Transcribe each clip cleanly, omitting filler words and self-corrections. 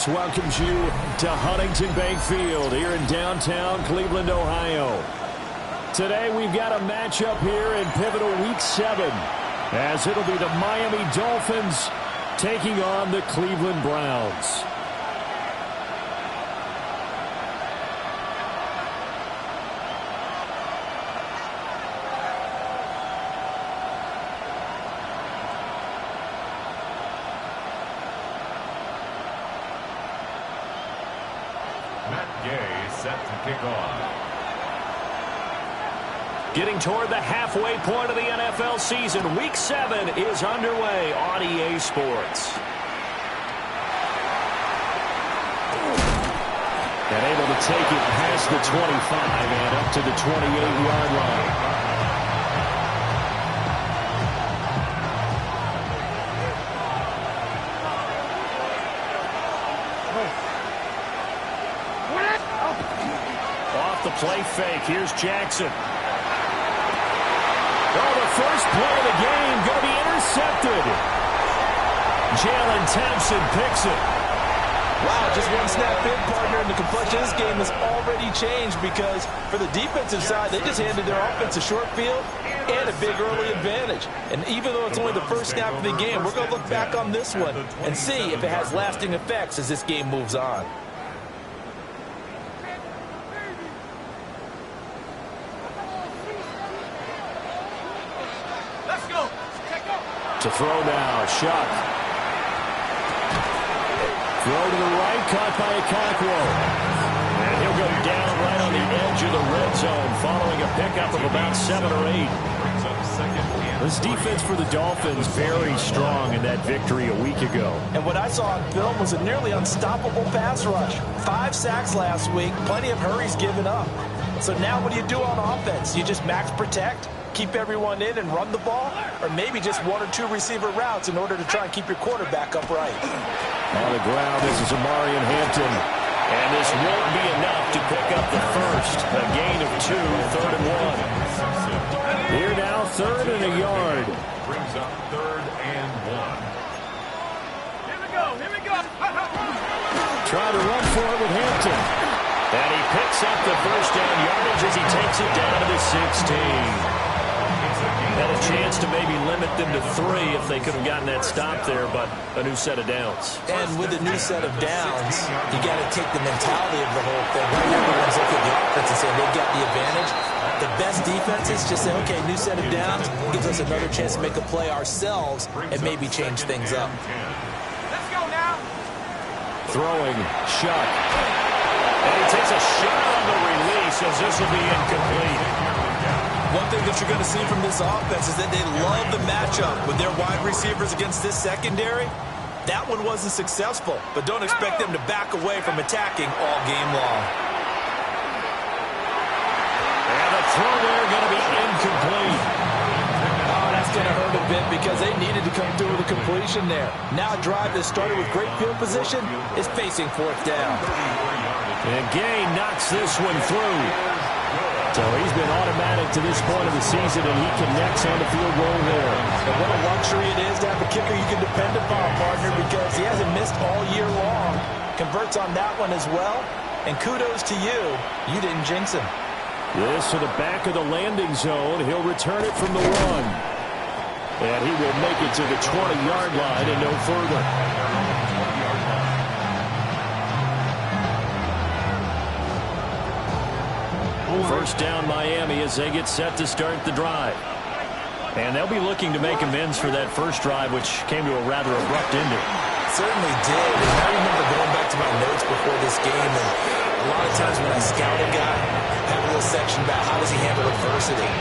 Sports welcomes you to Huntington Bank Field here in downtown Cleveland, Ohio. Today we've got a matchup here in pivotal Week 7, as it'll be the Miami Dolphins taking on the Cleveland Browns. Kick off. Getting toward the halfway point of the NFL season, Week 7 is underway on EA Sports. And able to take it past the 25 and up to the 28-yard line. Play fake. Here's Jackson. Oh, the first play of the game going to be intercepted. Jalen Thompson picks it. Wow, just one snap in, partner, and the complexion of this game has already changed because for the defensive side, they just handed their offense a short field and a big early advantage. And even though it's only the first snap of the game, we're going to look back on this one and see if it has lasting effects as this game moves on. To throw now, Shuck. Throw to the right, caught by Okonkwo. And he'll go down right on the edge of the red zone following a pickup of about 7 or 8. This defense for the Dolphins very strong in that victory a week ago. And what I saw on film was a nearly unstoppable pass rush. 5 sacks last week, plenty of hurries given up. So now what do you do on offense? You just max protect? Keep everyone in and run the ball, or maybe just 1 or 2 receiver routes in order to try and keep your quarterback upright. On the ground, this is Amarian Hampton, and this won't be enough to pick up the first. A gain of 2, 3rd and 1. Here now, 3rd and a yard. Brings up 3rd and 1. Here we go. Trying to run for it with Hampton. And he picks up the first down yardage as he takes it down to the 16. Had a chance to maybe limit them to 3 if they could have gotten that stop there, but a new set of downs. And with a new set of downs, you got to take the mentality of the whole thing. Right now, everyone's looking at the offense and saying they've got the advantage. The best defenses just say, okay, new set of downs gives us another chance to make a play ourselves and maybe change things up. Let's go now. Throwing, Shuck. And he takes a shot on the release as this will be incomplete. One thing that you're going to see from this offense is that they love the matchup with their wide receivers against this secondary. That one wasn't successful, but don't expect them to back away from attacking all game long. And the throw there going to be incomplete. Oh, that's going to hurt a bit because they needed to come through with a completion there. Now a drive that started with great field position is facing 4th down. And Gay knocks this one through. So he's been automatic to this point of the season, and he connects on the field goal there. And what a luxury it is to have a kicker you can depend upon, partner, because he hasn't missed all year long. Converts on that one as well. And kudos to you. You didn't jinx him. This to the back of the landing zone. He'll return it from the 1. And he will make it to the 20-yard line and no further. First down Miami as they get set to start the drive. And they'll be looking to make amends for that first drive, which came to a rather abrupt ending. Certainly did. And I remember going back to my notes before this game, and a lot of times when I scout a guy, I have a little section about how does he handle adversity.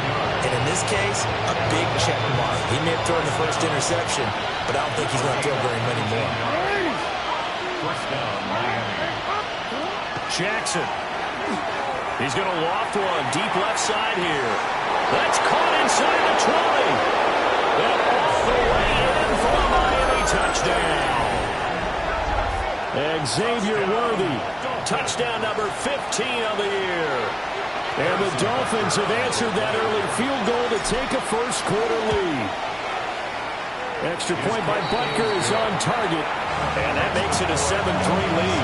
And in this case, a big check mark. He may have thrown the first interception, but I don't think he's going to throw very many more. First down, Miami. Jackson. He's going to loft one deep left side here. That's caught inside the 20. And off the way in for a Miami touchdown. And Xavier Worthy, touchdown number 15 of the year. And the Dolphins have answered that early field goal to take a first quarter lead. Extra point by Butker is on target. And that makes it a 7-3 lead.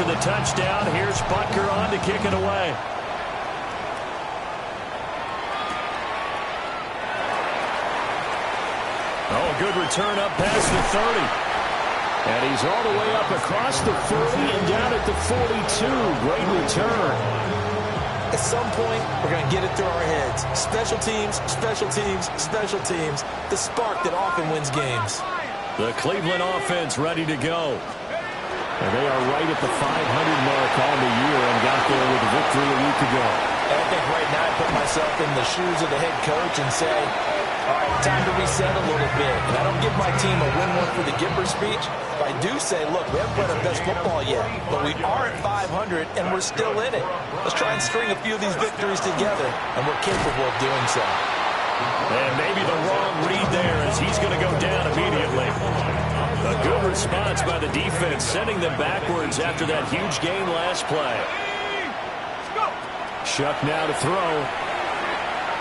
after the touchdown. Here's Butker on to kick it away. Oh, good return up past the 30. And he's all the way up across the 30 and down at the 42. Great return. At some point, we're going to get it through our heads. Special teams, special teams, special teams. The spark that often wins games. The Cleveland offense ready to go. And they are right at the 500 mark on the year and got there with a victory a week ago. And I think right now I put myself in the shoes of the head coach and say, all right, time to reset a little bit. And I don't give my team a win one for the Gipper speech. But I do say, look, we haven't played our best football yet. But we are at 500, and we're still in it. Let's try and string a few of these victories together, and we're capable of doing so. And maybe the wrong read there as he's going to go down immediately. A good response by the defense, sending them backwards after that huge gain last play. Shuck now to throw.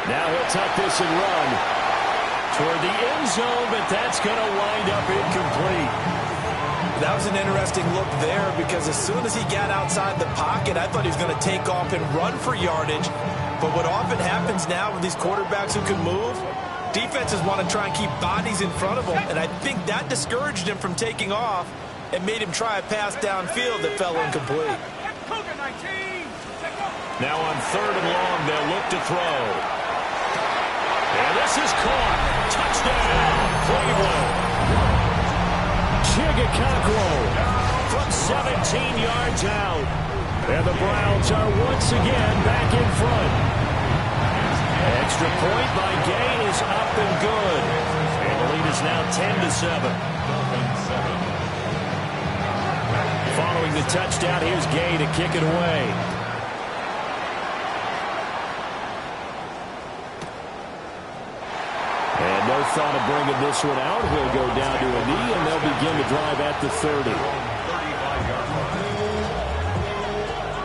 Now he'll tuck this and run toward the end zone, but that's going to wind up incomplete. That was an interesting look there because as soon as he got outside the pocket, I thought he was going to take off and run for yardage. But what often happens now with these quarterbacks who can move, defenses want to try and keep bodies in front of them, and I think that discouraged him from taking off and made him try a pass downfield that fell incomplete. Now on 3rd and long, they'll look to throw. And this is caught. Touchdown, Cleveland. Chigakakwo from 17 yards out. And the Browns are once again back in front. Extra point by Gay is up and good. And the lead is now 10-7. Following the touchdown, here's Gay to kick it away. And no thought of bringing this one out. He'll go down to a knee, and they'll begin to drive at the 30.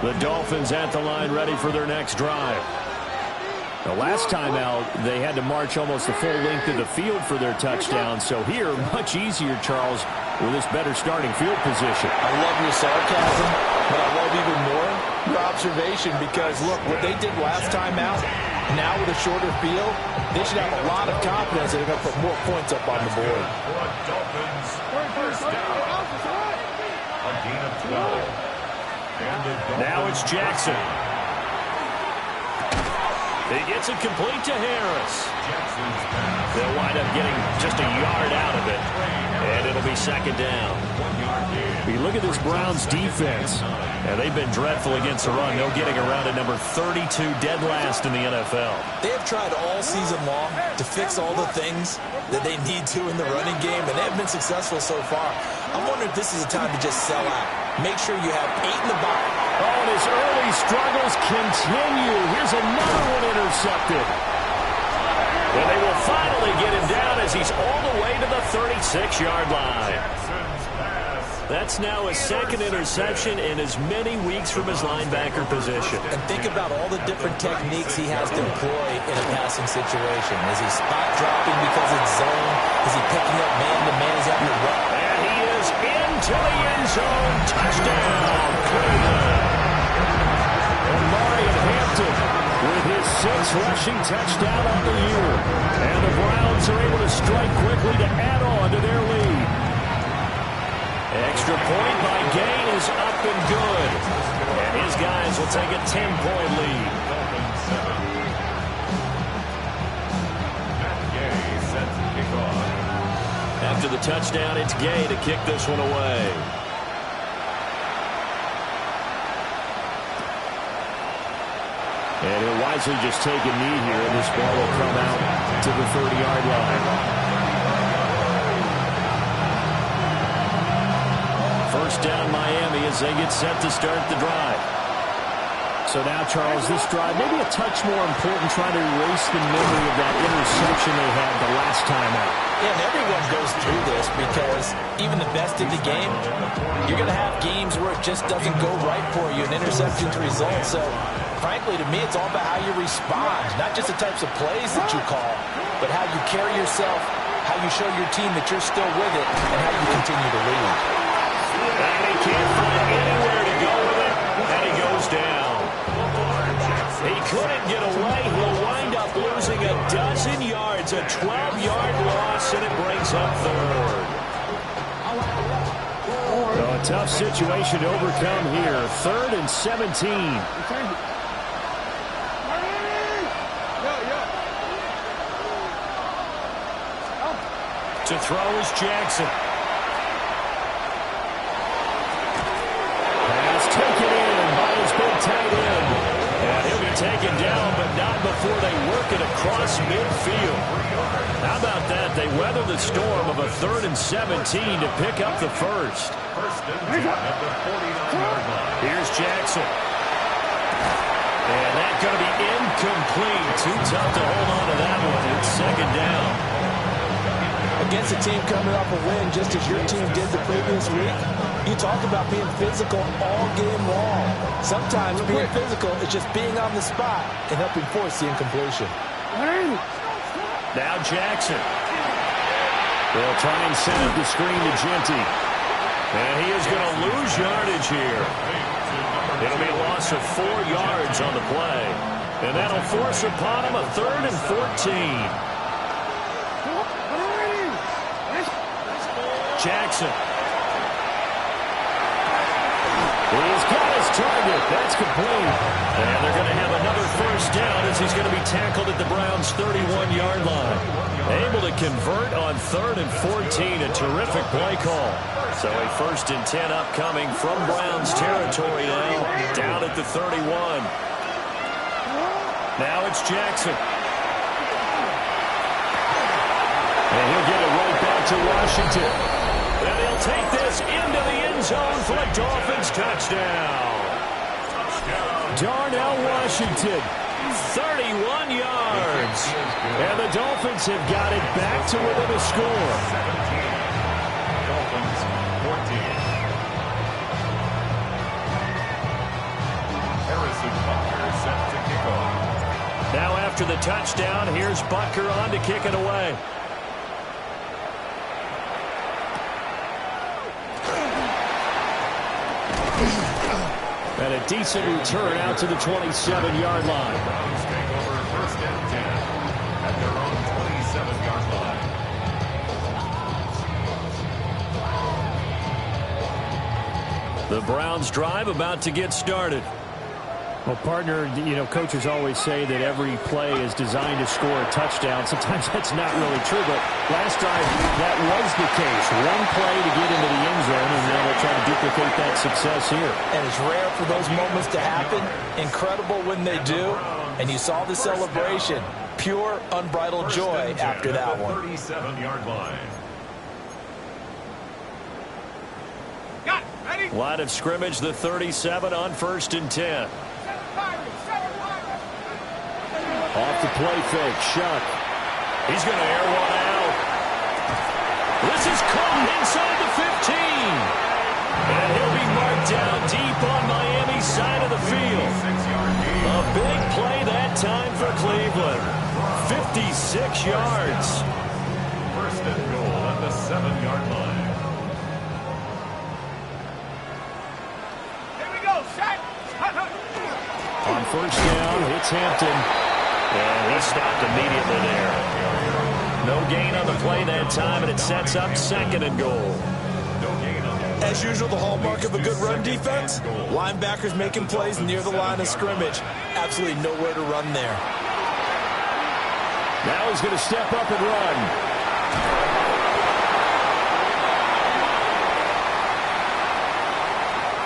The Dolphins at the line ready for their next drive. The last time out, they had to march almost the full length of the field for their touchdown. So here, much easier, Charles, with this better starting field position. I love your sarcasm, but I love even more your observation because, look, what they did last time out, now with a shorter field, they should have a lot of confidence that they're going to put more points up on the board. Now it's Jackson. He gets it complete to Harris. They'll wind up getting just a yard out of it, and it'll be 2nd down. You look at this Browns defense, and they've been dreadful against the run. No getting around at number 32, dead last in the NFL. They have tried all season long to fix all the things that they need to in the running game, and they have been successful so far. I'm wondering if this is a time to just sell out. Make sure you have 8 in the box. Oh, and his early struggles continue. Here's another one intercepted. And they will finally get him down as he's all the way to the 36-yard line. That's now his 2nd interception in as many weeks from his linebacker position. And think about all the different techniques he has to employ in a passing situation. Is he spot dropping because it's zone? Is he picking up man-to-man? Is he having to run? And he is into the end zone. Touchdown, Cleveland. And Marion Hampton with his 6th rushing touchdown on the year. And the Browns are able to strike quickly to add on to their lead. Extra point by Gay is up and good. And his guys will take a 10-point lead. After the touchdown, it's Gay to kick this one away. And he'll wisely just take a knee here, and this ball will come out to the 30-yard line. First down, Miami, as they get set to start the drive. So now, Charles, this drive maybe a touch more important, trying to erase the memory of that interception they had the last time out. Yeah, and everyone goes through this because even the best in the game, you're going to have games where it just doesn't go right for you, an interception's result. So, frankly, to me, it's all about how you respond, not just the types of plays that you call, but how you carry yourself, how you show your team that you're still with it, and how you continue to lead. And he can't find anywhere to go 12-yard loss, and it brings up third. So a tough situation to overcome here. 3rd and 17. To throw is Jackson. Pass taken in by his big tight end. And he'll be taken down, but not before they work it across midfield. How about that? They weather the storm of a 3rd and 17 to pick up the first. Here's Jackson. And that's going to be incomplete. Too tough to hold on to that one. It's 2nd down. Against a team coming off a win just as your team did the previous week, you talk about being physical all game long. Sometimes being physical is just being on the spot and helping force the incompletion. Now Jackson. They'll try and send up the screen to Genty. And he is going to lose yardage here. It'll be a loss of 4 yards on the play. And that'll force upon him a 3rd and 14. Jackson. He's got his target. That's complete. And they're going to have another first down as he's going to be tackled at the Browns' 31-yard line. Able to convert on 3rd and 14. A terrific play call. So a 1st and 10 upcoming from Browns territory now. Down at the 31. Now it's Jackson. And he'll get it right back to Washington. And he'll take this into the end zone for a Dolphins touchdown. Darnell Washington, 31 yards. And the Dolphins have got it back to within a score. Dolphins 14. Harrison Butker set to kick off. Now after the touchdown, here's Butker on to kick it away. And a decent return out to the 27-yard line. Browns take over 1st and 10 at their own 27-yard line. The Browns drive about to get started. Well, partner, coaches always say that every play is designed to score a touchdown. Sometimes that's not really true, but last drive, that was the case. One play to get into the end zone, and now they'll try to duplicate that success here. And it's rare for those moments to happen. Incredible when they do. And you saw the celebration. Pure, unbridled joy after that one. 37-yard line. Line of scrimmage, the 37 on 1st and 10. Off the play fake, Shuck. He's going to air one out. This is caught inside the 15. And he'll be marked down deep on Miami's side of the field. A big play that time for Cleveland. 56 yards. 1st and goal at the 7-yard line. Here we go, Shaq. On 1st down, it's Hampton. And he stopped immediately there. No gain on the play that time, and it sets up 2nd and goal. As usual, the hallmark of a good run defense, linebackers making plays near the line of scrimmage. Absolutely nowhere to run there. Now he's going to step up and run.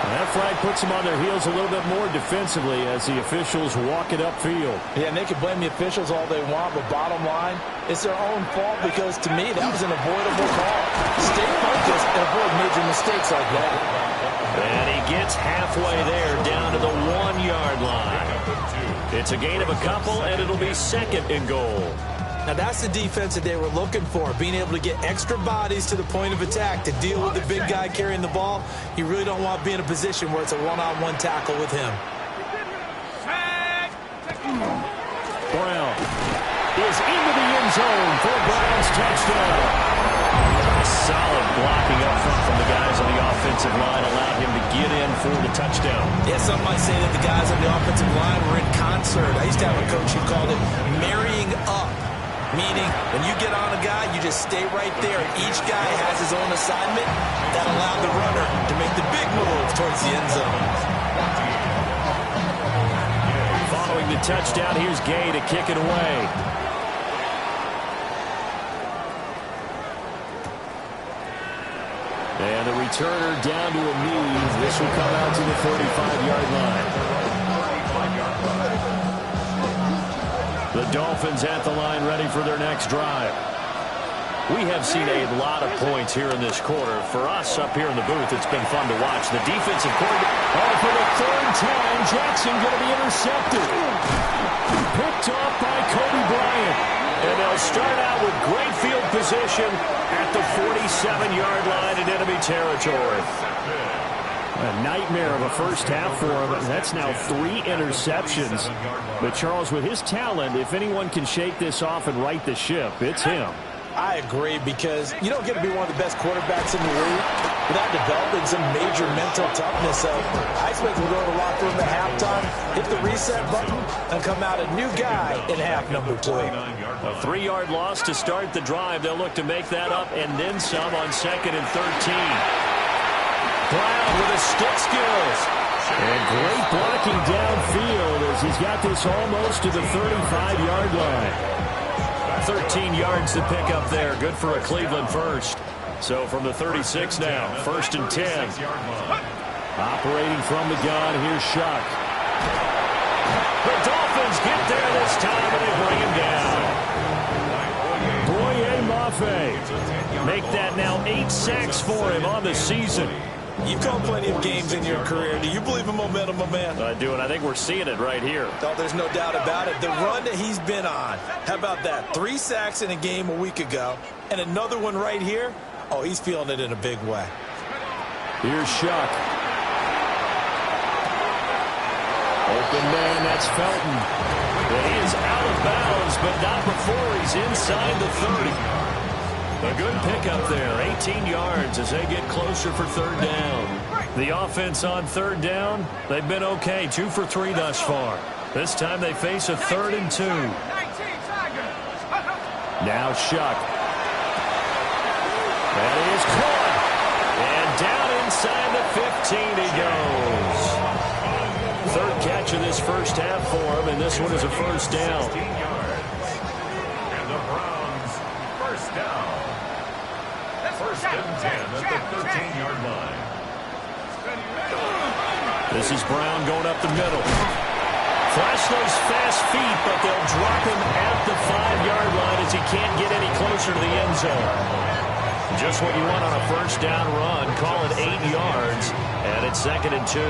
That flag puts them on their heels a little bit more defensively as the officials walk it upfield. Yeah, and they can blame the officials all they want, but bottom line, it's their own fault because, to me, that was an avoidable call. Stay focused and avoid major mistakes like that. And he gets halfway there down to the 1-yard line. It's a gain of a couple, and it'll be 2nd and goal. Now, that's the defense that they were looking for, being able to get extra bodies to the point of attack to deal with the big guy carrying the ball. You really don't want to be in a position where it's a one-on-one tackle with him. Brown is into the end zone for a Browns touchdown. Solid blocking up front from the guys on the offensive line allowed him to get in for the touchdown. Yeah, some might say that the guys on the offensive line were in concert. I used to have a coach who called it marrying up. Meaning, when you get on a guy, you just stay right there. Each guy has his own assignment. That allowed the runner to make the big move towards the end zone. Following the touchdown, here's Gay to kick it away. And the returner down to a knee. This will come out to the 35-yard line. The Dolphins at the line, ready for their next drive. We have seen a lot of points here in this quarter. For us up here in the booth, it's been fun to watch. The defensive coordinator. Oh, for the third time, Jackson going to be intercepted. Picked off by Kobe Bryant. And they'll start out with great field position at the 47-yard line in enemy territory. A nightmare of a first half for him. That's now 3 interceptions. But Charles, with his talent, if anyone can shake this off and right the ship, it's him. I agree, because you don't get to be one of the best quarterbacks in the league without developing some major mental toughness. So I expect him to go to the locker room at halftime, hit the reset button, and come out a new guy in half number 2. A 3-yard loss to start the drive. They'll look to make that up and then some on 2nd and 13. Brown with his stick skills. And great blocking downfield as he's got this almost to the 35-yard line. 13 yards to pick up there. Good for a Cleveland first. So from the 36 now, 1st and 10. Operating from the gun, here's Shuck. The Dolphins get there this time and they bring him down. Boye Mafe. Make that now 8 sacks for him on the season. You've called plenty of games in your career. Do you believe in momentum, my man? I do, and I think we're seeing it right here. Oh, there's no doubt about it. The run that he's been on. How about that? 3 sacks in a game a week ago, and another one right here. Oh, he's feeling it in a big way. Here's Shuck. Open man, that's Felton. And he is out of bounds, but not before he's inside the 30. A good pickup there, 18 yards as they get closer for 3rd down. The offense on 3rd down, they've been okay, 2 for 3 thus far. This time they face a 3rd and 2. Now Shuck. That is caught. And down inside the 15 he goes. 3rd catch of this first half for him, and this one is a 1st down. And the Browns, 1st down. 1st and 10 at the 13-yard line. This is Brown going up the middle. Flash those fast feet, but they'll drop him at the 5-yard line as he can't get any closer to the end zone. Just what you want on a 1st down run. Call it 8 yards, and it's 2nd and 2.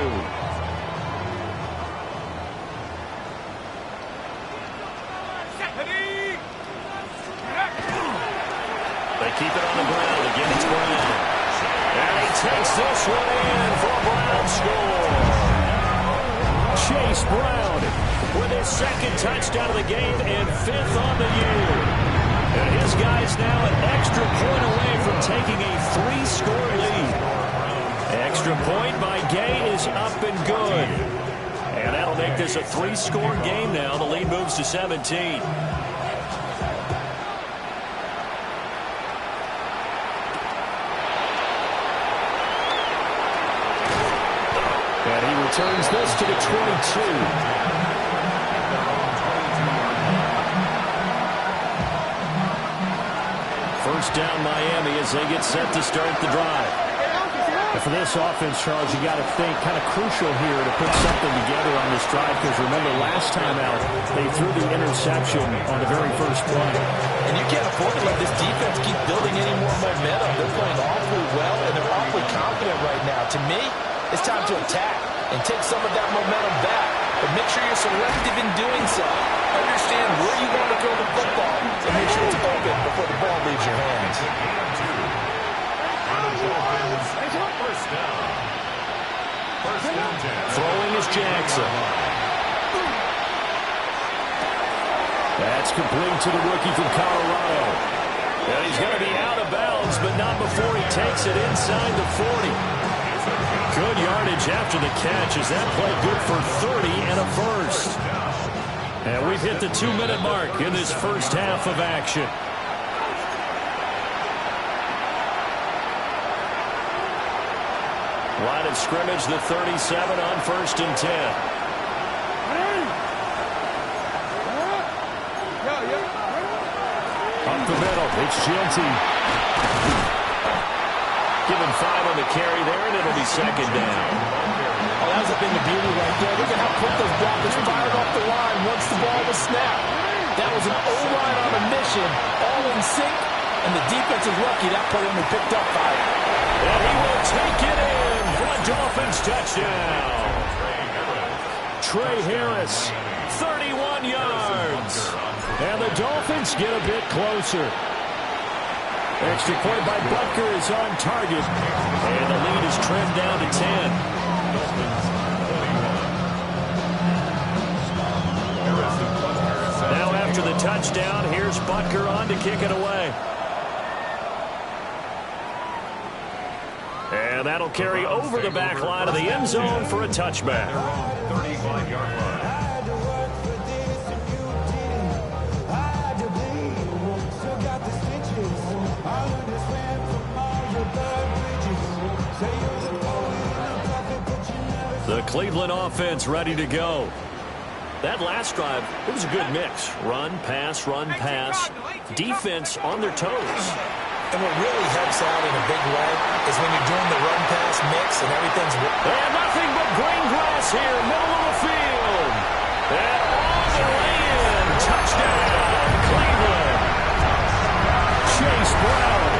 They keep it on the ground. Again, it's Brown. And he takes this one in for a Brown score. Chase Brown with his 2nd touchdown of the game and 5th on the year. And his guy's now an extra point away from taking a 3-score lead. Extra point by Gay is up and good. And that'll make this a 3-score game now. The lead moves to 17. And he returns this to the 22. First down Miami as they get set to start the drive. And for this offense, Charles, you got to think kind of crucial here to put something together on this drive, because remember last time out they threw the interception on the very first play. And you can't afford to let this defense keep building any more momentum. They're playing awfully well, and they're awfully confident right now. To me, it's time to attack and take some of that momentum back. But make sure you're selective in doing so. Understand where you want to throw the football and make sure it's open before the ball leaves your hands. Throwing is Jackson. That's complete to the rookie from Colorado. And he's going to be out of bounds, but not before he takes it inside the 40. Good yardage after the catch. Is that play good for 30 and a 1st? And we've hit the 2-minute mark in this first half of action. Line of scrimmage, the 37 on 1st and 10. Up the middle, it's Jeanty. Given 5 on the carry there, and it'll be 2nd down. Oh, that was a thing of beauty right there. Look at how quick those blockers fired off the line once the ball was snapped. That was an O-line on a mission, all in sync, and the defense is lucky that play only picked up 5. And he will take it in for a Dolphins touchdown. Trey Harris, 31 yards. And the Dolphins get a bit closer. Extra point by Butker is on target. And the lead is trimmed down to 10. Now after the touchdown, here's Butker on to kick it away. And that'll carry over the back line of the end zone for a touchback. 35-yard line. The Cleveland offense ready to go. That last drive, it was a good mix. Run, pass, defense on their toes. And what really helps out in a big way is when you're doing the run-pass mix and everything's... And nothing but green grass here, middle of the field. And all the way in. Touchdown, Cleveland. Chase Brown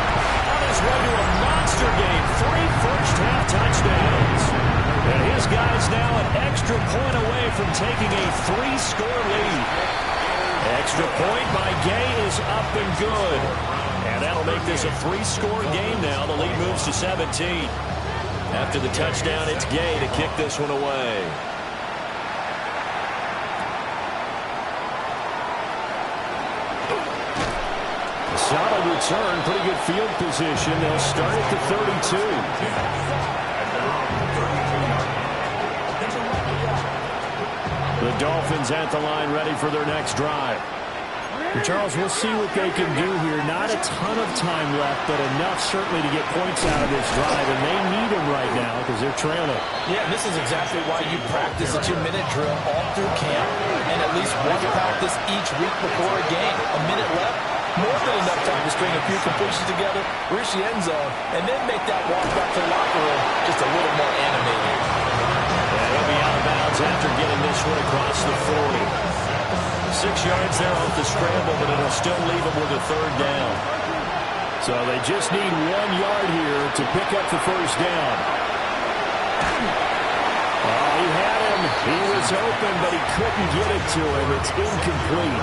on his way to a monster game. 3 first-half touchdowns. And his guy's now an extra point away from taking a 3-score lead. Extra point by Gay is up and good. And that'll make this a 3-score game now. The lead moves to 17. After the touchdown, it's Gay to kick this one away. Solid return, pretty good field position. They'll start at the 32. The Dolphins at the line ready for their next drive. Charles, we'll see what they can do here. Not a ton of time left, but enough certainly to get points out of this drive, and they need them right now because they're trailing. Yeah, this is exactly why you practice a 2-minute drill all through camp and at least one practice each week before a game. A minute left, more than enough time to string a few completions together, reach the end zone, and then make that walk back to the locker room just a little more animated. He'll be out of bounds after getting this one across the 40. 6 yards there off the scramble, but it'll still leave him with a 3rd down. So they just need 1 yard here to pick up the first down. Oh, he had him. He was open, but he couldn't get it to him. It's incomplete.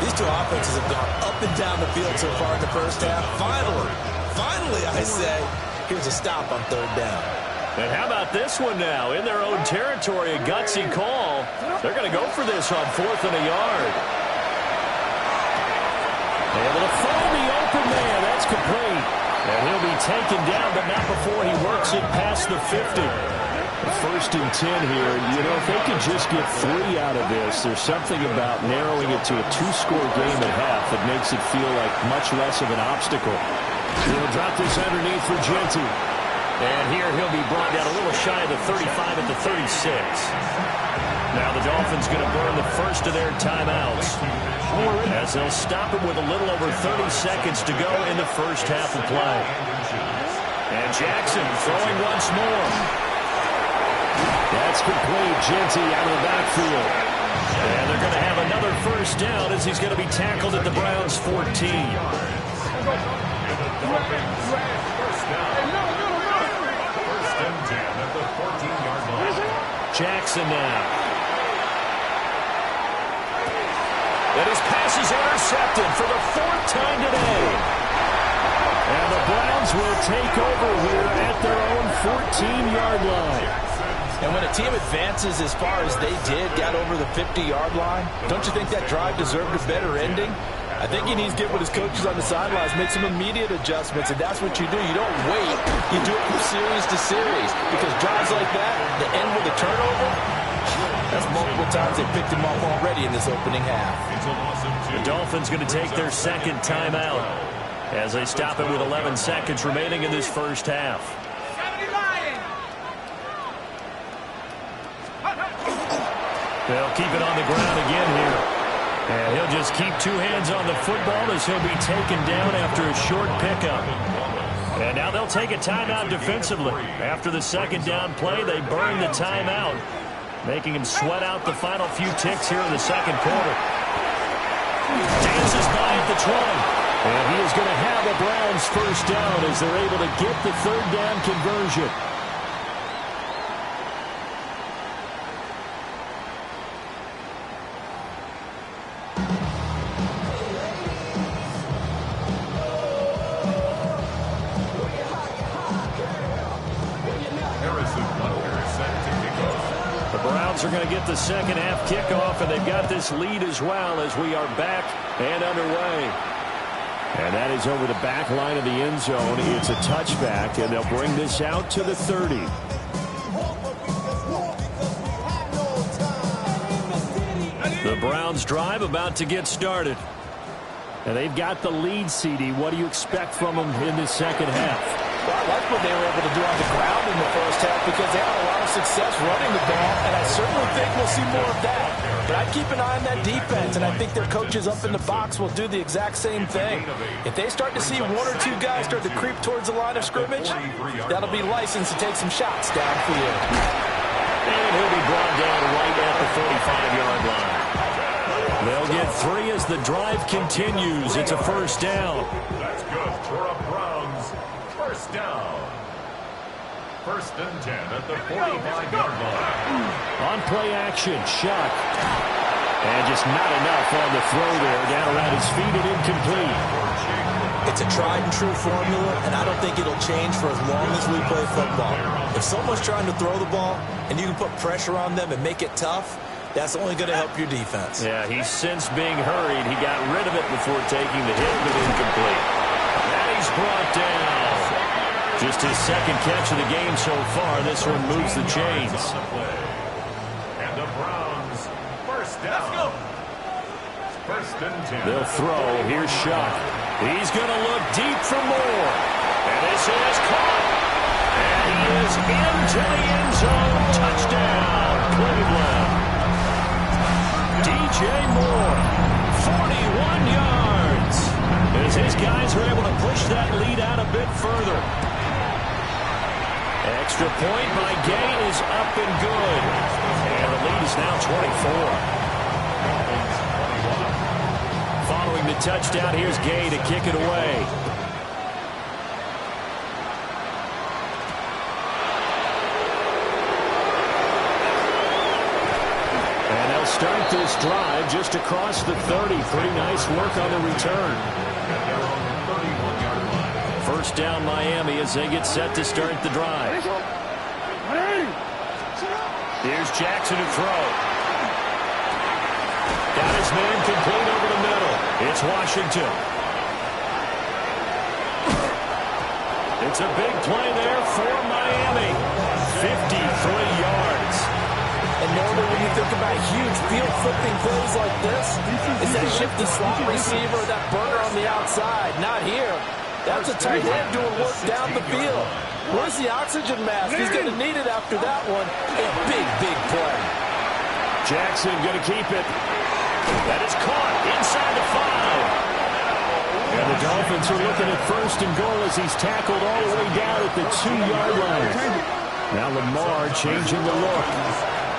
These two offenses have gone up and down the field so far in the first half. Finally, I say, here's a stop on 3rd down. And how about this one now? In their own territory, a gutsy call. They're going to go for this on 4th and a yard. Able to find the open man. That's complete. And he'll be taken down, but not before he works it past the 50. 1st and 10 here. You know, if they can just get 3 out of this, there's something about narrowing it to a 2-score game at half that makes it feel like much less of an obstacle. He'll drop this underneath for Jeanty. And here he'll be brought down a little shy of the 35 at the 36. Now the Dolphins going to burn the first of their timeouts as they'll stop him with a little over 30 seconds to go in the first half of play. And Jackson throwing once more. That's complete. Jeanty out of the backfield. And they're going to have another first down as he's going to be tackled at the Browns' 14. Jackson now. And his pass is intercepted for the 4th time today. And the Browns will take over here at their own 14-yard line. And when a team advances as far as they did, got over the 50-yard line, don't you think that drive deserved a better ending? I think he needs to get with his coaches on the sidelines, make some immediate adjustments, and that's what you do. You don't wait. You do it from series to series, because drives like that, that end with a turnover, That's multiple times they picked him off already in this opening half. The Dolphins going to take their second timeout as they stop it with 11 seconds remaining in this first half. They'll keep it on the ground again here. And he'll just keep two hands on the football as he'll be taken down after a short pickup. And now they'll take a timeout defensively. After the second down play, they burn the timeout, making him sweat out the final few ticks here in the second quarter. Dances by at the 20. And he is going to have a Browns first down as they're able to get the third down conversion. Are going to get the second half kickoff, and they've got this lead as well as we are back and underway. And that is over the back line of the end zone. It's a touchback, and they'll bring this out to the 30. The Browns drive about to get started. And they've got the lead, CD. What do you expect from them in this second half? Well, I like what they were able to do on the ground in the first half because they had a lot of success running the ball, and I certainly think we'll see more of that. But I'd keep an eye on that defense, and I think their coaches up in the box will do the exact same thing. If they start to see one or two guys start to creep towards the line of scrimmage, that'll be licensed to take some shots downfield. And he'll be brought down right at the 45-yard line. They'll get three as the drive continues. It's a first down. That's good for a Browns first down. First and 10 at the 45-yard line. On play action, Shuck. And just not enough on the throw there. Down around his feet and incomplete. It's a tried-and-true formula, and I don't think it'll change for as long as we play football. If someone's trying to throw the ball and you can put pressure on them and make it tough, that's only going to help your defense. Yeah, he's since being hurried. He got rid of it before taking the hit, but incomplete. And he's brought down. Just his second catch of the game so far. This one moves the chains. And the Browns first down. Let's go. First and 10. They'll throw. Here's Shuck. He's going to look deep for more. And this is caught. And he is into the end zone. Touchdown, Cleveland. DJ Moore, 41 yards. As his guys are able to push that lead out a bit further. Extra point by Gay is up and good. And the lead is now 24. Following the touchdown, here's Gay to kick it away. And they'll start this drive just across the 30. Pretty nice work on the return. First down Miami as they get set to start the drive. Here's Jackson to throw. Got his man complete over the middle. It's Washington. It's a big play there for Miami. 53 yards. And normally when you think about huge field-flipping plays like this, is that shifty slot receiver, that burner on the outside. Not here. That's a tight end doing work down the field. Where's the oxygen mask? He's going to need it after that one. A big, big play. Jackson going to keep it. That is caught inside the 5. And the Dolphins are looking at first and goal as he's tackled all the way down at the 2-yard line. Now Lamar changing the look.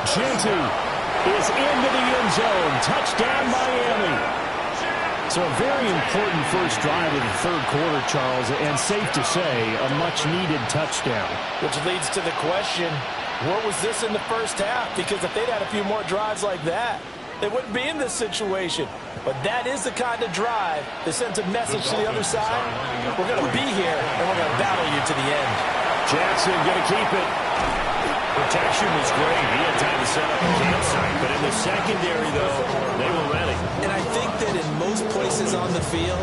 Genty is into the end zone. Touchdown, Miami. So a very important first drive of the third quarter, Charles, and safe to say, a much-needed touchdown. Which leads to the question, what was this in the first half? Because if they'd had a few more drives like that, they wouldn't be in this situation. But that is the kind of drive that sends a message to the other side. We're going to be here, and we're going to battle you to the end. Jackson going to keep it. Protection was great. He had time to set up a campsite. But in the secondary, though, they were ready. And I think that in most places on the field,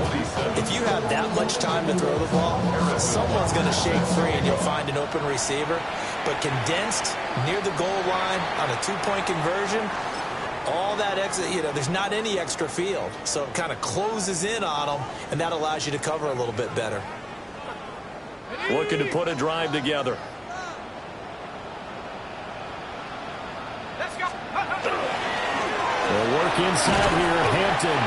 if you have that much time to throw the ball, someone's going to shake free and you'll find an open receiver. but condensed near the goal line on a two-point conversion, all that extra, there's not any extra field. So it kind of closes in on them, and that allows you to cover a little bit better. Looking to put a drive together. Let's go. They'll work inside here, Hampton.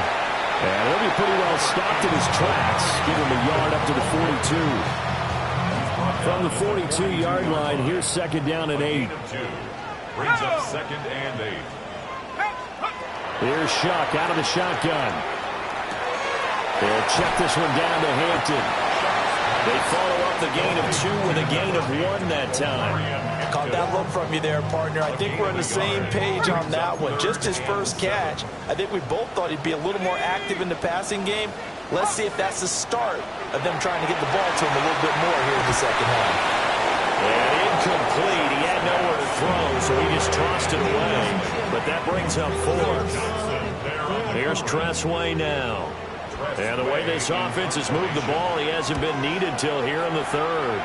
And he'll be pretty well stopped in his tracks. Give him a yard up to the 42. From the 42-yard line, here's second down and 8. Brings up second and 8. Here's Shuck out of the shotgun. They'll check this one down to Hampton. They follow up the gain of 2 with a gain of 1 that time. Caught that look from you there, partner. I think we're on the same page on that one. Just his first catch, I think we both thought he'd be a little more active in the passing game. Let's see if that's the start of them trying to get the ball to him a little bit more here in the second half. And incomplete. He had nowhere to throw, so he just tossed it away. But that brings up 4. Here's Tressway now. And the way this offense has moved the ball, he hasn't been needed till here in the third.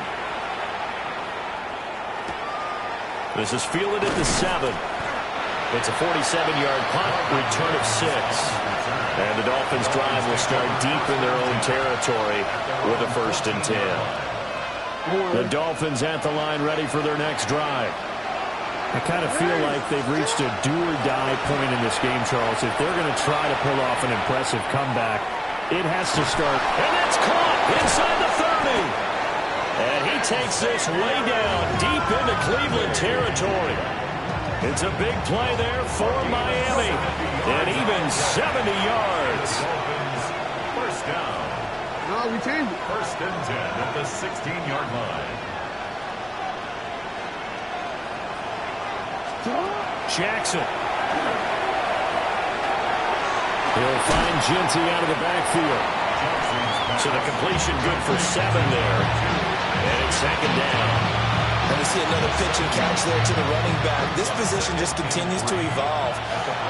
This is fielded at the 7. It's a 47-yard punt, return of 6. And the Dolphins' drive will start deep in their own territory with a 1st and 10. The Dolphins at the line ready for their next drive. I kind of feel like they've reached a do-or-die point in this game, Charles. If they're going to try to pull off an impressive comeback, it has to start. And that's caught inside the 30. And he takes this way down deep into Cleveland territory. It's a big play there for Miami. And even 70 yards. First down. No, we changed it. 1st and 10 at the 16-yard line. Jackson. He'll find Ginty out of the backfield. So the completion good for 7 there. And it's second down. And we see another pitch and catch there to the running back. This position just continues to evolve.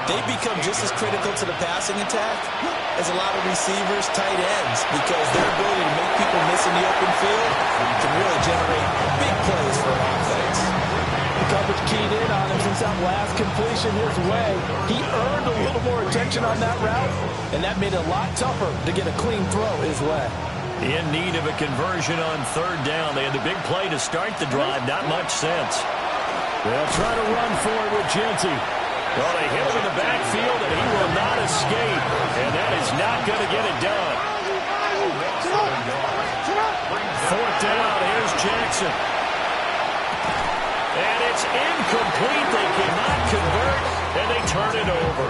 They become just as critical to the passing attack as a lot of receivers, tight ends, because their ability to make people miss in the open field can really generate big plays for an offense. The coverage keyed in on him since that last completion his way. He earned a little more attention on that route, and that made it a lot tougher to get a clean throw his way. In need of a conversion on 3rd down. They had the big play to start the drive. Not much sense. They'll try to run for it with Ginty. Well, they hit him in the backfield, and he will not escape. And that is not going to get it done. 4th down. Here's Jackson. And it's incomplete. They cannot convert, and they turn it over.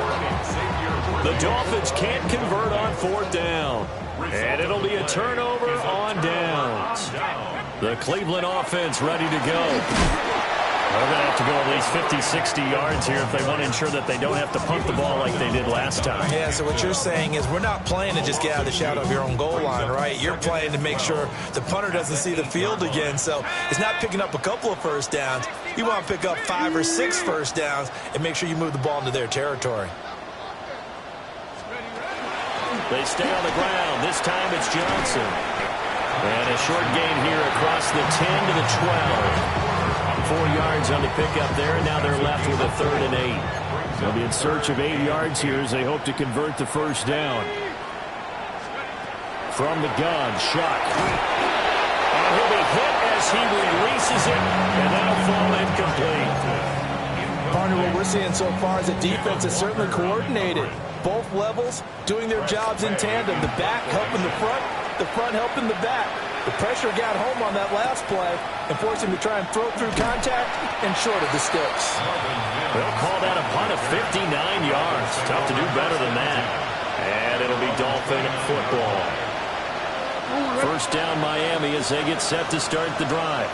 The Dolphins can't convert on 4th down. And it'll be a turnover on downs. The Cleveland offense ready to go. They're going to have to go at least 50, 60 yards here if they want to ensure that they don't have to punt the ball like they did last time. Yeah, so what you're saying is we're not playing to just get out of the shadow of your own goal line, right? You're playing to make sure the punter doesn't see the field again. So it's not picking up a couple of first downs. You want to pick up 5 or 6 first downs and make sure you move the ball into their territory. They stay on the ground. This time it's Johnson. And a short gain here across the 10 to the 12. 4 yards on the pickup there, and now they're left with a 3rd and 8. They'll be in search of 8 yards here as they hope to convert the first down. From the gun, Shuck. And he'll be hit as he releases it, and that'll fall incomplete. Partner, what we're seeing so far is the defense is certainly coordinated. Both levels doing their jobs in tandem. The back helping the front helping the back. The pressure got home on that last play and forced him to try and throw through contact and short of the sticks. They'll call that a punt of 59 yards. Tough to do better than that. And it'll be Dolphin football. 1st down Miami as they get set to start the drive.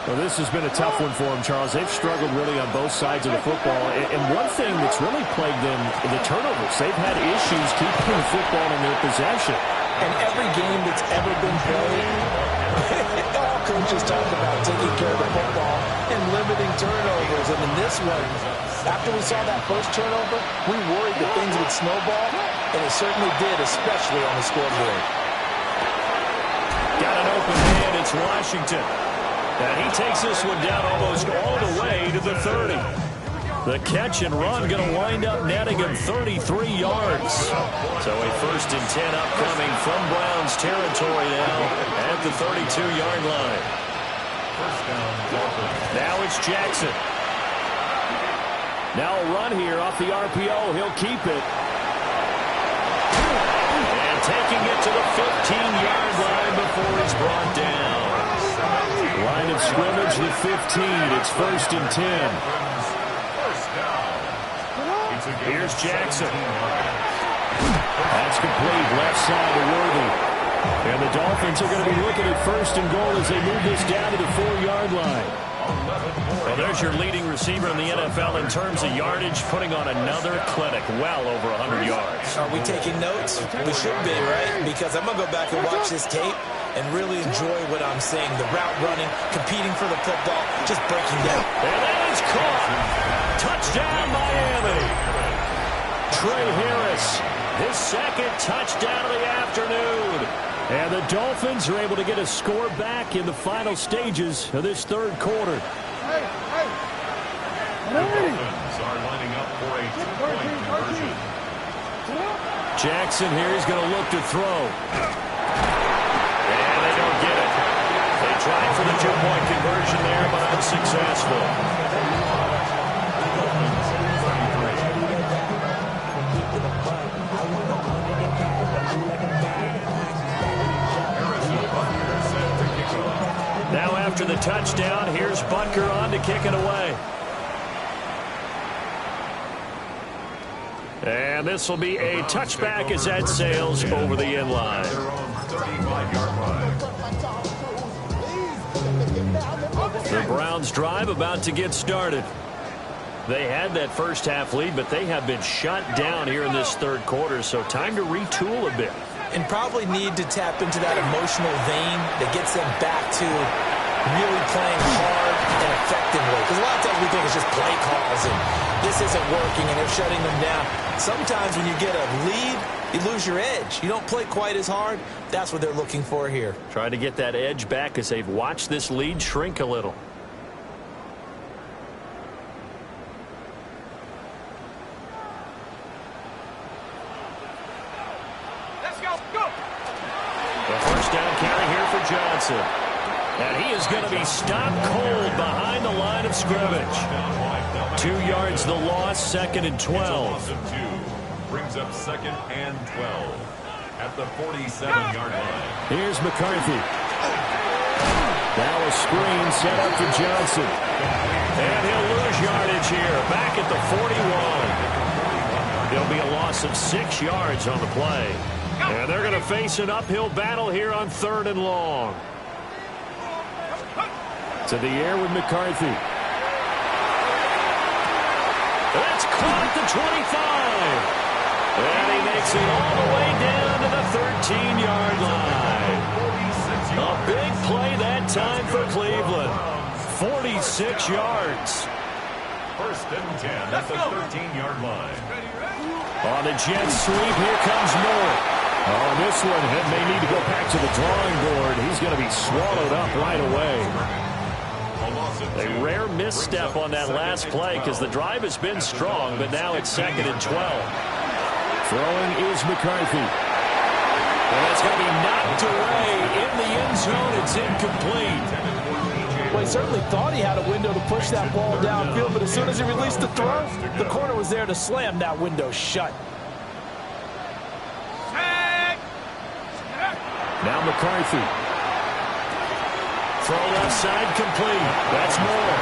Well, this has been a tough one for them, Charles. They've struggled really on both sides of the football. And one thing that's really plagued them, the turnovers. They've had issues keeping the football in their possession. And every game that's ever been played, all coaches talk about taking care of the football and limiting turnovers. And in this one, after we saw that first turnover, we worried that things would snowball, and it certainly did, especially on the scoreboard. Got an open man. It's Washington. And he takes this one down almost all the way to the 30. The catch and run going to wind up netting him 33 yards. So a 1st and 10 upcoming from Browns territory now at the 32-yard line. Now it's Jackson. Now a run here off the RPO. He'll keep it. And taking it to the 15-yard line before he's brought down. Line of scrimmage, the 15. It's 1st and 10. Here's Jackson. That's complete. Left side to Worthy. And the Dolphins are going to be looking at 1st and goal as they move this down to the 4-yard line. Well, there's your leading receiver in the NFL in terms of yardage, putting on another clinic, well over 100 yards. Are we taking notes? We should be, right? Because I'm going to go back and watch this tape and really enjoy what I'm seeing. The route running, competing for the football, just breaking down. And that is caught. Touchdown, Miami. Trey Harris, his 2nd touchdown of the afternoon. And the Dolphins are able to get a score back in the final stages of this 3rd quarter. The Dolphins are lining up for a 2-point conversion. Jackson here is going to look to throw. And they don't get it. They tried for the 2-point conversion there, but unsuccessful. Now after the touchdown, here's Butker on to kick it away. And this will be a touchback as that sails over the end line. The Browns drive about to get started. They had that first half lead, but they have been shut down here in this 3rd quarter, so time to retool a bit. And probably need to tap into that emotional vein that gets them back to really playing hard and effectively. Because a lot of times we think it's just play calls and this isn't working and they're shutting them down. Sometimes when you get a lead, you lose your edge. You don't play quite as hard. That's what they're looking for here. Try to get that edge back as they've watched this lead shrink a little. Johnson. And he is going to be stopped cold behind the line of scrimmage. 2 yards the loss, 2nd and 12. Brings up 2nd and 12 at the 47-yard line. Here's McCarthy. Now a screen set up for Johnson. And he'll lose yardage here, back at the 41. There'll be a loss of 6 yards on the play. And they're going to face an uphill battle here on 3rd and long. To the air with McCarthy. That's caught at the 25. And he makes it all the way down to the 13-yard line. A big play that time for Cleveland. 46 yards. 1st and 10 at the 13-yard line. On the jet sweep, here comes Moore. Oh, this one may need to go back to the drawing board. He's going to be swallowed up right away. A rare misstep on that last play because the drive has been strong, but now it's 2nd and 12. Throwing is McCarthy. And it's going to be knocked away in the end zone. It's incomplete. Well, he certainly thought he had a window to push that ball downfield, but as soon as he released the throw, the corner was there to slam that window shut. Now McCarthy. Throw left side complete. That's Moore.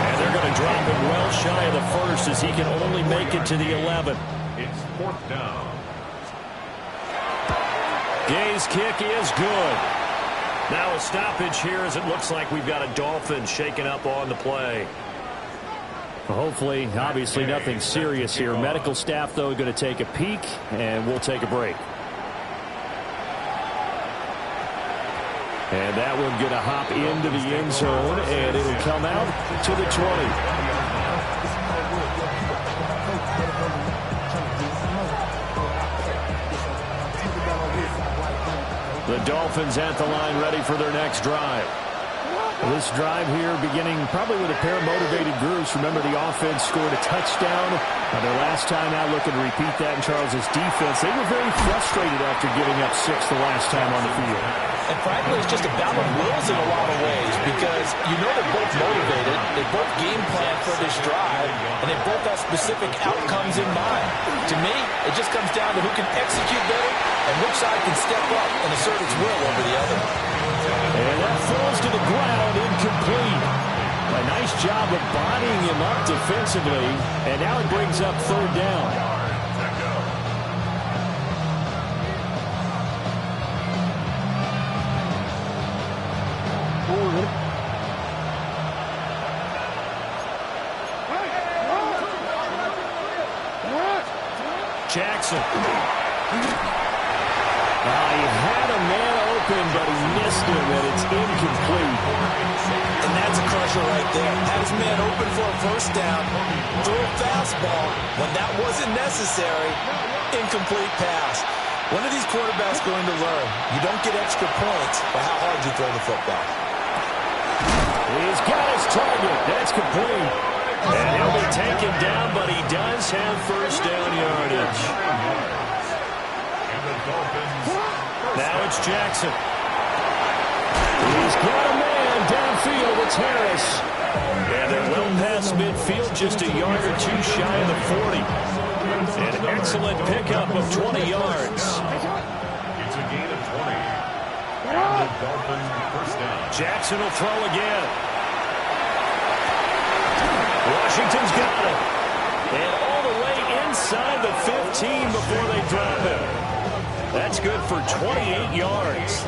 And they're going to drop him well shy of the 1st as he can only make it to the 11. It's 4th down. Gay's kick is good. Now a stoppage here as it looks like we've got a Dolphin shaken up on the play. Hopefully, obviously nothing serious here. Medical staff, though, going to take a peek, and we'll take a break. And that one going to hop into the end zone, and it'll come out to the 20. The Dolphins at the line ready for their next drive. This drive here beginning probably with a pair of motivated groups. Remember, the offense scored a touchdown. Their last time out, looking to repeat that in Charles' defense. They were very frustrated after giving up 6 the last time on the field. And frankly, it's just a battle of wills in a lot of ways because you know they're both motivated, they both game plan for this drive, and they both have specific outcomes in mind. To me, it just comes down to who can execute better and which side can step up and assert its will over the other. And that falls to the ground, incomplete. A nice job of bodying him up defensively, and now it brings up 3rd down. Jackson. He had a man open, but he missed him, and it's incomplete. And that's a crusher right there. Had his man open for a 1st down, threw a fastball when that wasn't necessary. Incomplete pass. When are these quarterbacks going to learn? You don't get extra points by how hard you throw the football. He's got his target. That's complete. And he'll be taken down, but he does have 1st down yardage. Now it's Jackson. He's got a man downfield. It's Harris. And they're well past midfield, just a yard or 2 shy of the 40. An excellent pickup of 20 yards. It's a gain of 20. And the Dolphins 1st down. Jackson will throw again. Washington's got it. And all the way inside the 15 before they drop him. That's good for 28 yards.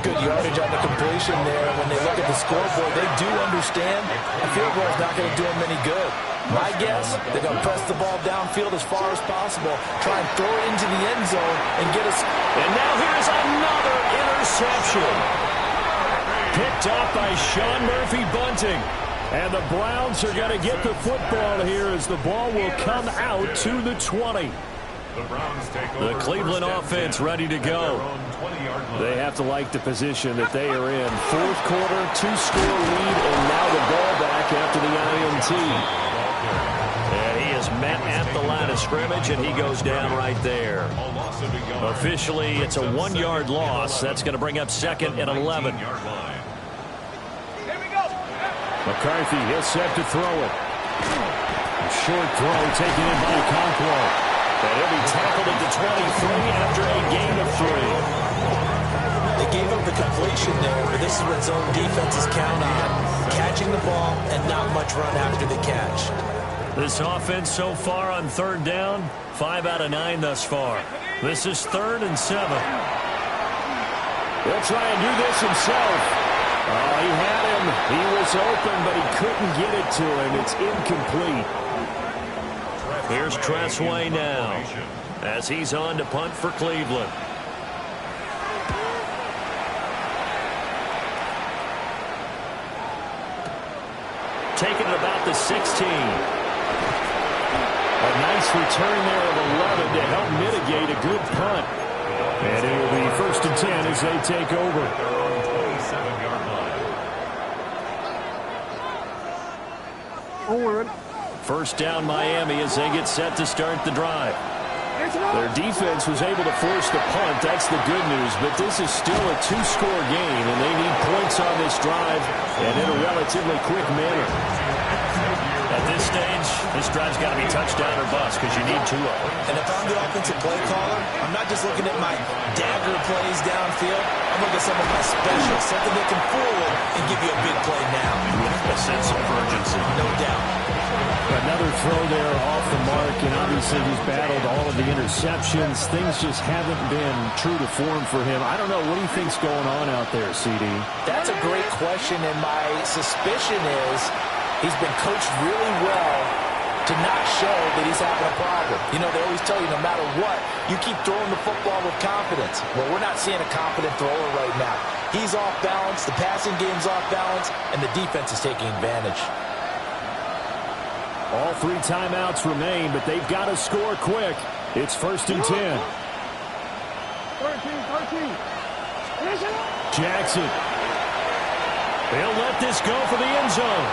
Good yardage on the completion there. When they look at the scoreboard, they do understand a field goal is not going to do them any good. My guess, they're going to press the ball downfield as far as possible, try and throw it into the end zone and get us. And now here's another interception. Picked up by Sean Murphy-Bunting. And the Browns are going to get the football here as the ball will come out to the 20. The Browns take over. The Cleveland offense ready to go. They have to like the position that they are in. 4th quarter, 2-score lead, and now the ball back after the INT. And he is met at the line of scrimmage, and he goes down right there. Officially, it's a 1-yard loss. That's going to bring up 2nd and 11. McCarthy, he'll set to throw it. A short throw taken in by Okonkwo. And he'll be tackled at the 23 after a gain of 3. They gave up the completion there, but this is what zone defenses count on. Catching the ball and not much run after the catch. This offense so far on 3rd down, 5 out of 9 thus far. This is 3rd and 7. He'll try and do this himself. Oh, he had him. He was open, but he couldn't get it to him. It's incomplete. Here's Tressway now as he's on to punt for Cleveland. Taking it about the 16. A nice return there of 11 to help mitigate a good punt. And it will be 1st and 10 as they take over. 27-yard line. 1st down Miami as they get set to start the drive. Their defense was able to force the punt. That's the good news. But this is still a 2-score game, and they need points on this drive and in a relatively quick manner. At this stage, this drive's got to be touchdown or bust because you need 2 of them. And if I'm the offensive play caller, I'm not just looking at my dagger plays downfield. I'm looking at some of my specials, something that can forward and give you a big play now. With a sense of urgency. No doubt. Another throw there off the mark, and obviously he's battled all of the interceptions. Things just haven't been true to form for him. I don't know. What do you think's going on out there, CD? That's a great question, and my suspicion is he's been coached really well to not show that he's having a problem. You know, they always tell you no matter what, you keep throwing the football with confidence. Well, we're not seeing a confident thrower right now. He's off balance, the passing game's off balance, and the defense is taking advantage. All 3 timeouts remain, but they've got to score quick. It's 1st and 10. 13. Jackson. They'll let this go for the end zone.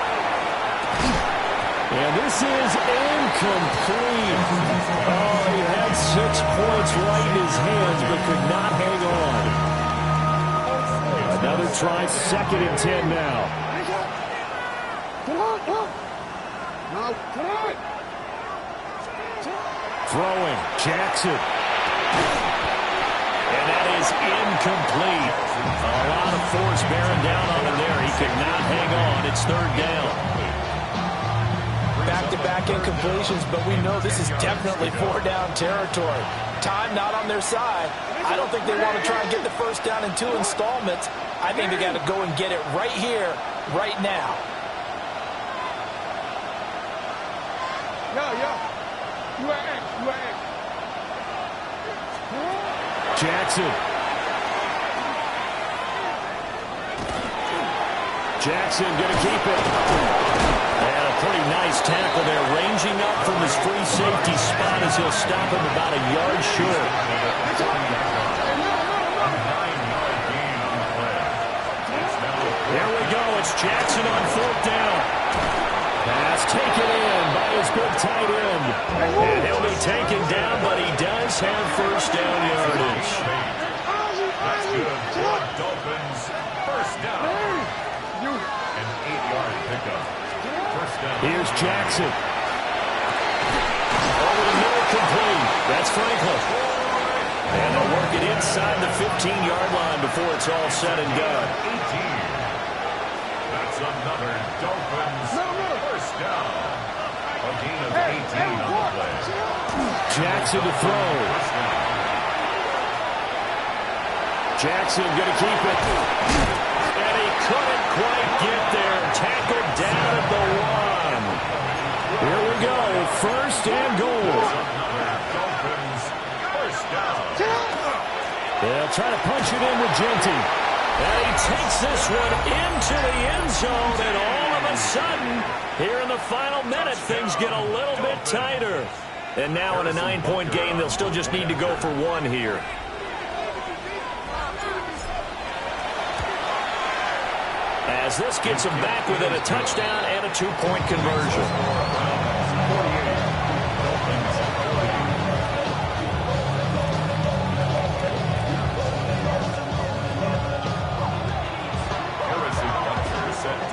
And this is incomplete. Oh, he had 6 points right in his hands, but could not hang on. Another try, 2nd and 10 now. Throwing, Jackson. And that is incomplete. A lot of force bearing down on him there. He could not hang on. It's 3rd down. Back-to-back incompletions, but we know this is definitely 4-down territory. Time not on their side. I don't think they want to try and get the first down in 2 installments. I think they got to go and get it right here, right now. Jackson. Jackson going to keep it. And a pretty nice tackle there, ranging up from his free safety spot as he'll stop him about a yard short. There we go. It's Jackson on 4th down. Pass taken in by his big tight end. And he'll be taken down, but he does have first down yardage. That's good. Dolphins, first down. An 8-yard pickup. First down. Here's Jackson. Over the middle, complete. That's Franklin. And they'll work it inside the 15-yard line before it's all said and done. 18. That's another Dolphins first down. A gain of 18 on the play. Jackson to throw. Jackson going to keep it. And he couldn't quite get there. Tackled down at the 1. Here we go. 1st and goal. Dolphins first down. They'll try to punch it in with Genty. And he takes this one into the end zone, and all of a sudden, here in the final minute, things get a little bit tighter. And now in a 9-point game, they'll still just need to go for 1 here. As this gets them back within a touchdown and a 2-point conversion.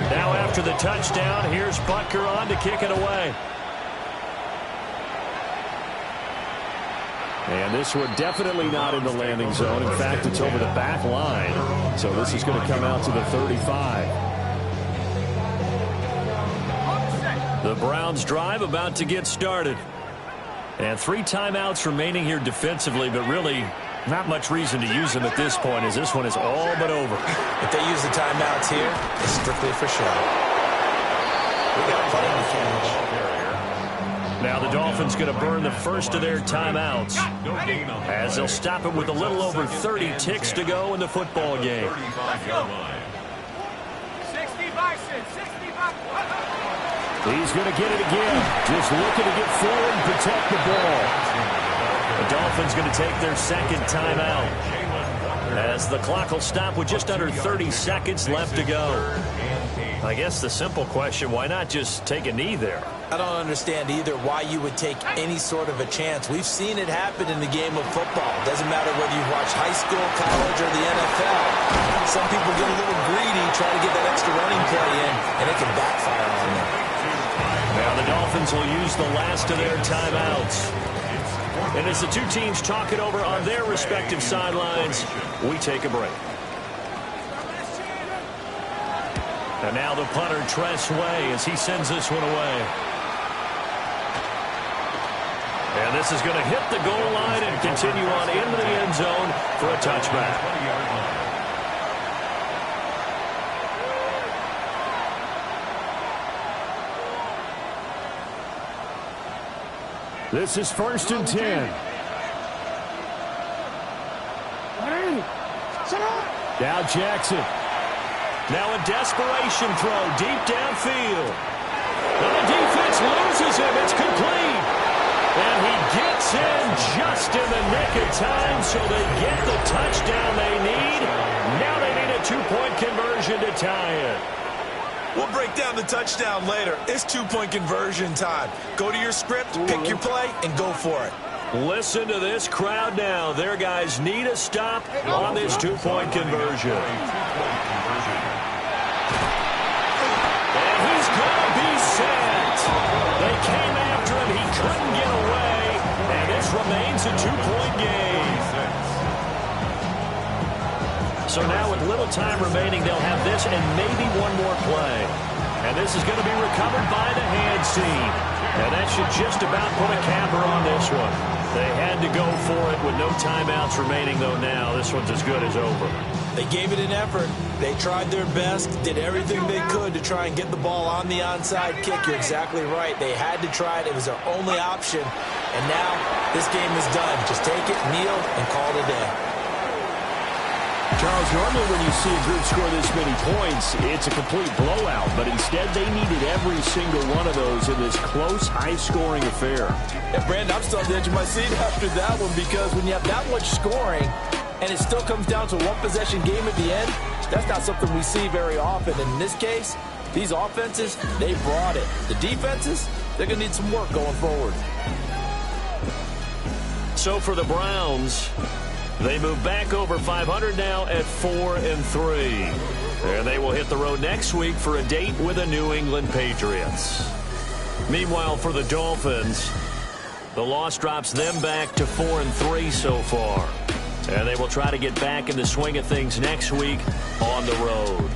Now after the touchdown, here's Butker on to kick it away. And this one definitely not in the landing zone. In fact, it's over the back line. So this is going to come out to the 35. The Browns drive about to get started. And 3 timeouts remaining here defensively, but really not much reason to use them at this point, as this one is all but over. If they use the timeouts here, it's strictly for show. We got plenty to catch. Now the Dolphins going to burn the first of their timeouts, as they'll stop it with a little over 30 ticks to go in the football game. 65, 65. He's going to get it again. Just looking to get forward and protect the ball. The Dolphins going to take their 2nd timeout, as the clock will stop with just under 30 seconds left to go. I guess the simple question, why not just take a knee there? I don't understand either why you would take any sort of a chance. We've seen it happen in the game of football. Doesn't matter whether you watch high school, college, or the NFL. Some people get a little greedy, try to get that extra running play in, and it can backfire on them. Now the Dolphins will use the last of their timeouts. And as the 2 teams talk it over on their respective sidelines, we take a break. And now the punter, Tress Way, as he sends this one away. And this is going to hit the goal line and continue on into the end zone for a touchback. This is 1st and 10. Now Jackson. Now a desperation throw deep downfield. And the defense loses him. It's complete. And he gets in just in the nick of time, so they get the touchdown they need. Now they need a two-point conversion to tie it. We'll break down the touchdown later. It's two-point conversion time. Go to your script, pick your play, and go for it. Listen to this crowd now. Their guys need a stop on this two-point conversion. And he's going to be set. They came after him. He couldn't get away. And this remains a two-point game. So now with little time remaining, they'll have this and maybe one more play. And this is going to be recovered by the hands team. And that should just about put a capper on this one. They had to go for it with no timeouts remaining, though now this one's as good as over. They gave it an effort. They tried their best, did everything they could to try and get the ball on the onside kick. You're exactly right. They had to try it. It was their only option. And now this game is done. Just take it, kneel, and call it a day. Charles, normally when you see a group score this many points, it's a complete blowout. But instead, they needed every single one of those in this close, high-scoring affair. Yeah, Brandon, I'm still on the edge of my seat after that one because when you have that much scoring and it still comes down to a one-possession game at the end, that's not something we see very often. And in this case, these offenses, they brought it. The defenses, they're going to need some work going forward. So for the Browns, they move back over 500 now at 4-3. And they will hit the road next week for a date with the New England Patriots. Meanwhile, for the Dolphins, the loss drops them back to 4-3 so far. And they will try to get back in the swing of things next week on the road.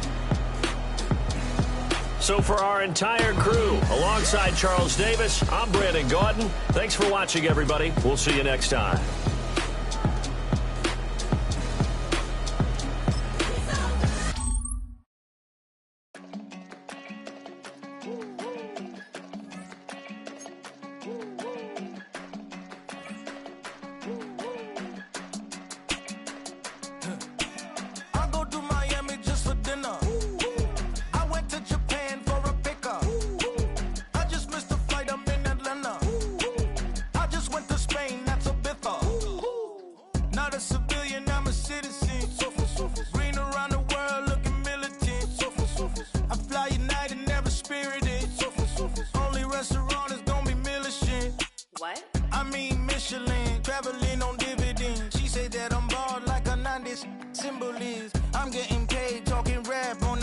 So for our entire crew, alongside Charles Davis, I'm Brandon Gaudin. Thanks for watching, everybody. We'll see you next time.